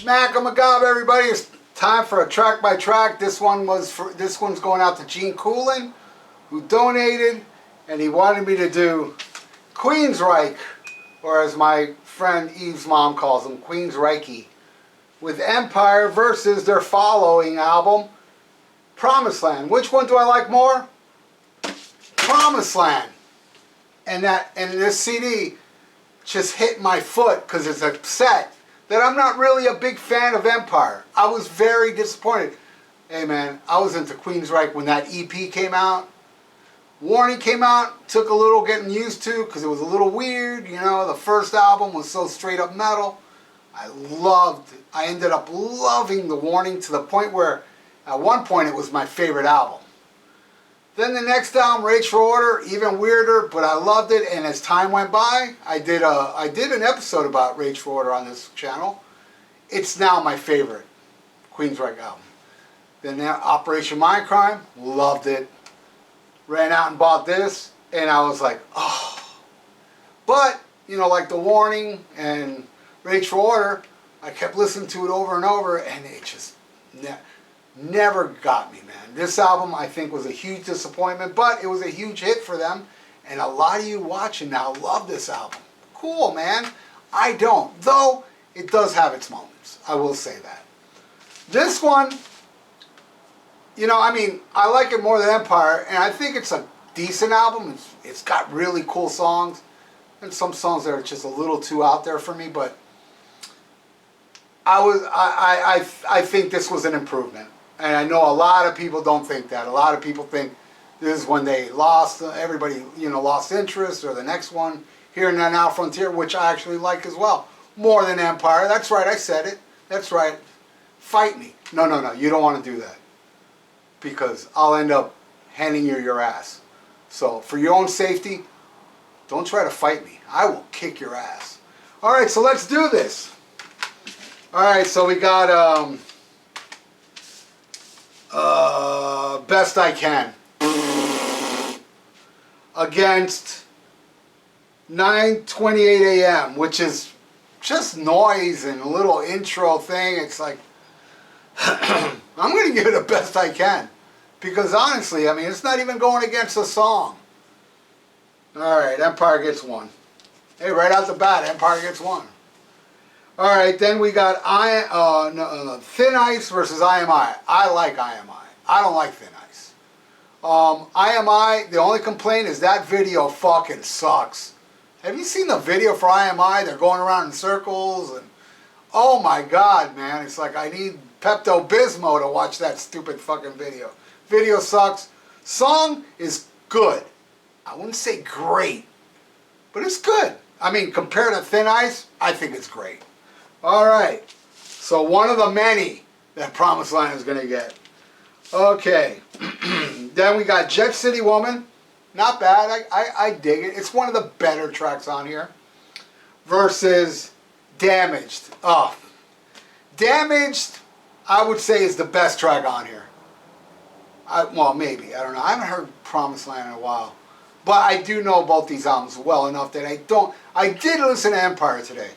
SHMACKEMAGOB, everybody. It's time for a track by track. This one's going out to Gene Kulin, who donated, and he wanted me to do Queensryche, or as my friend Eve's mom calls him, Queensryche, with Empire versus their following album, Promised Land. Which one do I like more? Promised Land. And this CD just hit my foot because it's upset that I'm not really a big fan of Empire. I was very disappointed. Hey man, I was into Queensryche when that EP came out. Warning came out, took a little getting used to because it was a little weird. You know, the first album was so straight up metal. I ended up loving the Warning to the point where at one point it was my favorite album. Then the next album, Rage for Order, even weirder, but I loved it. And as time went by, I did an episode about Rage for Order on this channel. It's now my favorite Queensryche album. Then now Operation Mindcrime, loved it. Ran out and bought this, and I was like, oh. But, you know, like the Warning and Rage for Order, I kept listening to it over and over, and it just never got me, man. This album, I think, was a huge disappointment, but it was a huge hit for them, and a lot of you watching now love this album. Cool, man. I don't, though it does have its moments. I will say that. This one, you know, I mean, I like it more than Empire, and I think it's a decent album. It's got really cool songs, and some songs that are just a little too out there for me, but I think this was an improvement. And I know a lot of people don't think that. A lot of people think this is when they lost, everybody, you know, lost interest, or the next one, Here and Now Frontier, which I actually like as well. More than Empire. That's right, I said it. That's right. Fight me. No, you don't want to do that. Because I'll end up handing you your ass. So, for your own safety, don't try to fight me. I will kick your ass. Alright, so let's do this. Alright, so we got, Best I Can against 9:28 a.m., which is just noise and a little intro thing. It's like, I'm going to give it the Best I Can, because honestly, I mean, it's not even going against the song. Alright, Empire gets one. Hey, right out the bat, Empire gets one. Alright, then we got Thin Ice versus IMI. I like IMI. I don't like Thin Ice. IMI, the only complaint is that video fucking sucks. Have you seen the video for IMI? They're going around in circles, and oh my god, man, it's like I need Pepto-Bismol to watch that stupid fucking video. Video sucks. Song is good. I wouldn't say great, but it's good. I mean, compared to Thin Ice, I think it's great. Alright, so one of the many that Promised Land is going to get. Okay, then we got Jet City Woman. Not bad, I dig it. It's one of the better tracks on here. Versus Damaged. Oh, Damaged, I would say, is the best track on here. Well, maybe, I don't know. I haven't heard Promised Land in a while. But I do know both these albums well enough that I did listen to Empire today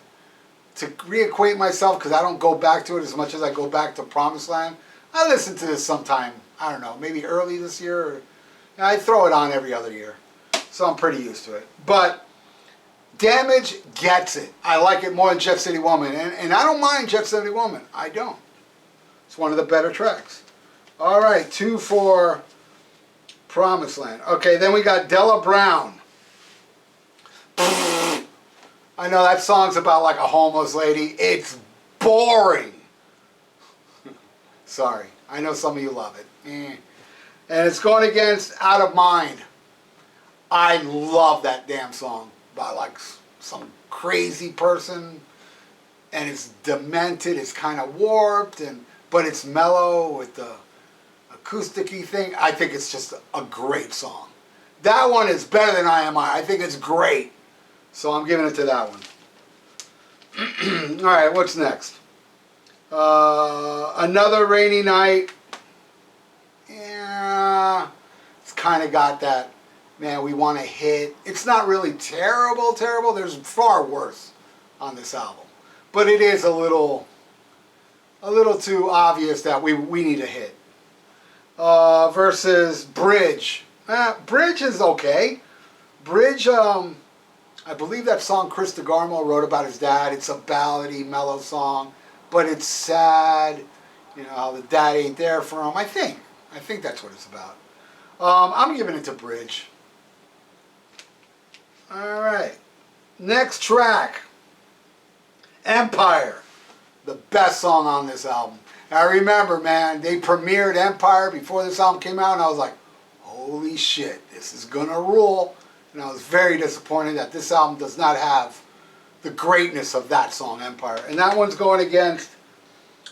to reacquaint myself, because I don't go back to it as much as I go back to Promised Land. I listened to this sometime, I don't know, maybe early this year, or I throw it on every other year, so I'm pretty used to it. But Damage gets it. I like it more than Jet City Woman, and I don't mind Jet City Woman. I don't. It's one of the better tracks. Alright, 2 for Promised Land. Okay, then we got Della Brown. I know that song's about like a homeless lady. It's boring. Sorry. I know some of you love it. And it's going against Out of Mind. I love that damn song about like some crazy person. And it's demented. It's kind of warped. But it's mellow with the acoustic-y thing. I think it's just a great song. That one is better than IMI. I think it's great. So I'm giving it to that one. Alright, what's next? Another Rainy Night. Yeah, it's kind of got that, man, we want to hit. It's not really terrible. There's far worse on this album. But it is a little, a little too obvious that we need a hit. Versus Bridge. Bridge is okay. Bridge, I believe that song Chris DeGarmo wrote about his dad. It's a ballady, mellow song, but it's sad. You know, how the dad ain't there for him. I think that's what it's about. I'm giving it to Bridge. All right. Next track. Empire. The best song on this album. I remember, man, they premiered Empire before this album came out, and I was like, holy shit, this is gonna rule. And I was very disappointed that this album does not have the greatness of that song, Empire. And that one's going against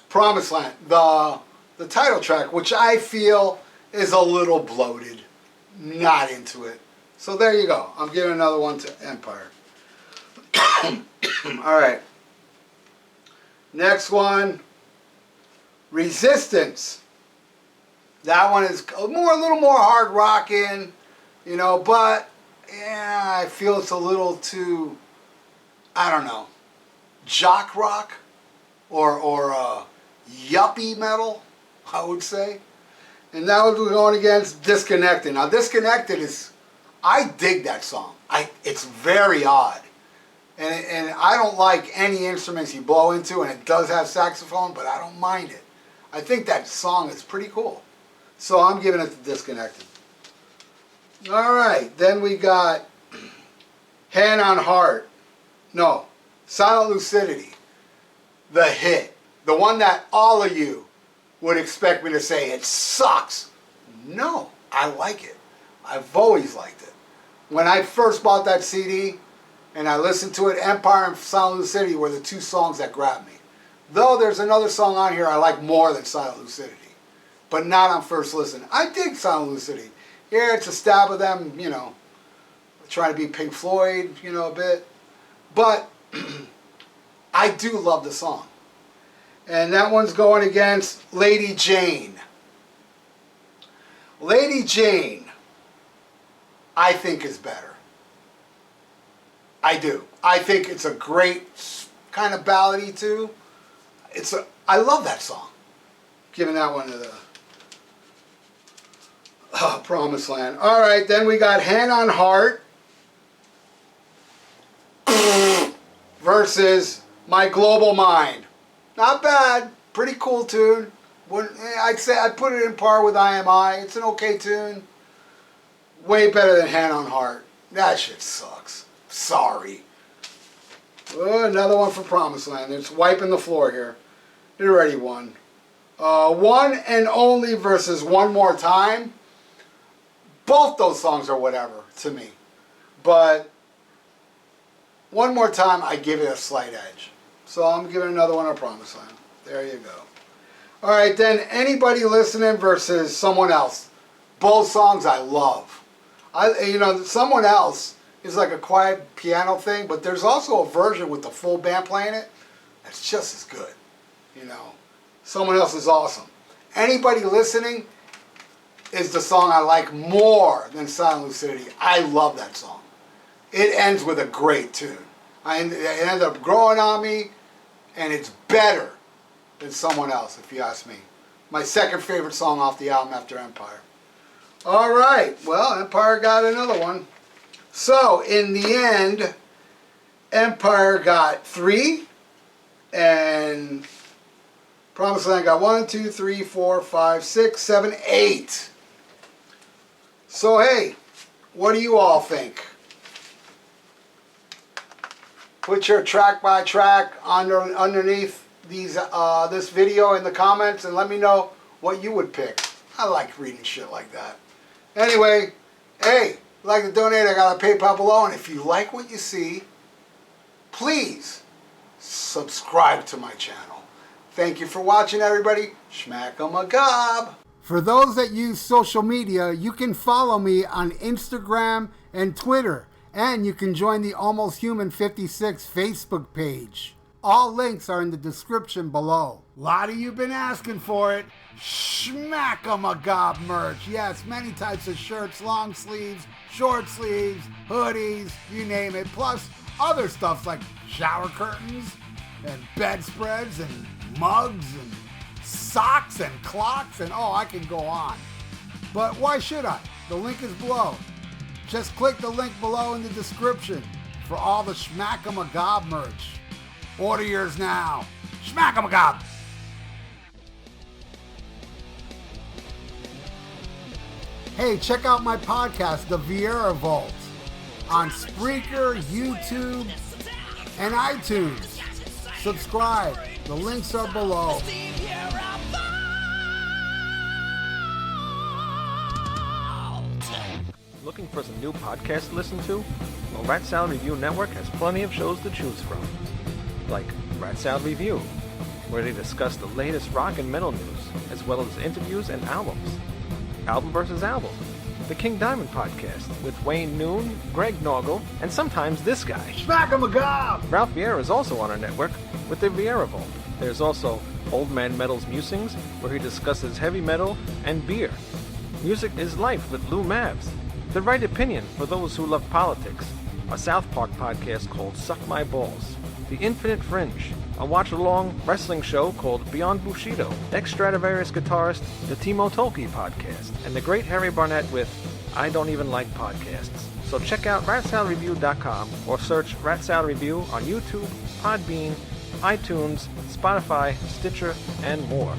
Promised Land, the title track, which I feel is a little bloated. Not into it. So there you go. I'm giving another one to Empire. All right. Next one, Resistance. That one is a little more hard rocking, you know, but yeah, I feel it's a little too, I don't know, jock rock or yuppie metal, I would say. And that was going against Disconnected. Now, Disconnected is, I dig that song. It's very odd. And I don't like any instruments you blow into, and it does have saxophone, but I don't mind it. I think that song is pretty cool. So I'm giving it to Disconnected. All right, then we got Hand on Heart. No, Silent Lucidity. The hit. The one that all of you would expect me to say, it sucks. No, I like it. I've always liked it. When I first bought that CD and I listened to it, Empire and Silent Lucidity were the two songs that grabbed me. Though there's another song on here I like more than Silent Lucidity, but not on first listen. I dig Silent Lucidity. Yeah, it's a stab of them, you know, trying to be Pink Floyd, you know, a bit. But I do love the song. And that one's going against Lady Jane. Lady Jane, I think, is better. I do. I think it's a great kind of ballady too. I love that song. Giving that one to the Promised Land. All right, then we got Hand on Heart versus My Global Mind. Not bad. Pretty cool tune. I'd say I'd put it in par with IMI. It's an okay tune. Way better than Hand on Heart. That shit sucks. Sorry. Oh, another one for Promised Land. It's wiping the floor here. It already won. One and Only versus One More Time. Both those songs are whatever to me. But One More Time, I give it a slight edge. So I'm giving another one a Promised Land. There you go. All right, then Anybody Listening versus Someone Else. Both songs I love. You know, Someone Else is like a quiet piano thing, but there's also a version with the full band playing it that's just as good. You know, Someone Else is awesome. Anybody Listening is the song I like more than Silent Lucidity. I love that song. It ends with a great tune. It ended up growing on me, and it's better than Someone Else, if you ask me. My second favorite song off the album after Empire. All right, well, Empire got another one. So, in the end, Empire got 3, and Promised Land got 1, 2, 3, 4, 5, 6, 7, 8. So, hey, what do you all think? Put your track by track underneath this video in the comments and let me know what you would pick. I like reading shit like that. Anyway, hey, if you'd like to donate, I got a PayPal below, and if you like what you see, please subscribe to my channel. Thank you for watching, everybody. SHMACKEMAGOB. For those that use social media, you can follow me on Instagram and Twitter, and you can join the Almost Human 56 Facebook page. All links are in the description below. A lot of you been asking for it. SHMACKEMAGOB merch. Yes, many types of shirts, long sleeves, short sleeves, hoodies, you name it. Plus other stuff like shower curtains and bedspreads and mugs and socks and clocks, and oh, I can go on. But why should I? The link is below. Just click the link below in the description for all the SHMACKEMAGOB merch. Order yours now. SHMACKEMAGOB! Hey, check out my podcast, The VIERA Vault, on SPREAKER, YouTube, and iTunes. Subscribe. The links are below. Looking for some new podcasts to listen to? Well, Rat Salad Review Network has plenty of shows to choose from. Like Rat Salad Review, where they discuss the latest rock and metal news, as well as interviews and albums. Album vs. Album, the King Diamond Podcast, with Wayne Noon, Greg Norgal, and sometimes this guy. SHMACKEMAGOB! Ralph VIERA is also on our network with the VIERA Vault. There's also Old Man Metal's Musings, where he discusses heavy metal and beer. Music is Life with Lou Mavs. The Right Opinion for those who love politics. A South Park podcast called Suck My Balls. The Infinite Fringe, a watch-along wrestling show called Beyond Bushido. Ex-Stradivarius guitarist, the Timo Tolkki podcast. And the Great Harry Barnett with I Don't Even Like Podcasts. So check out ratsaladreview.com or search Rat Salad Review on YouTube, Podbeam, iTunes, Spotify, Stitcher, and more.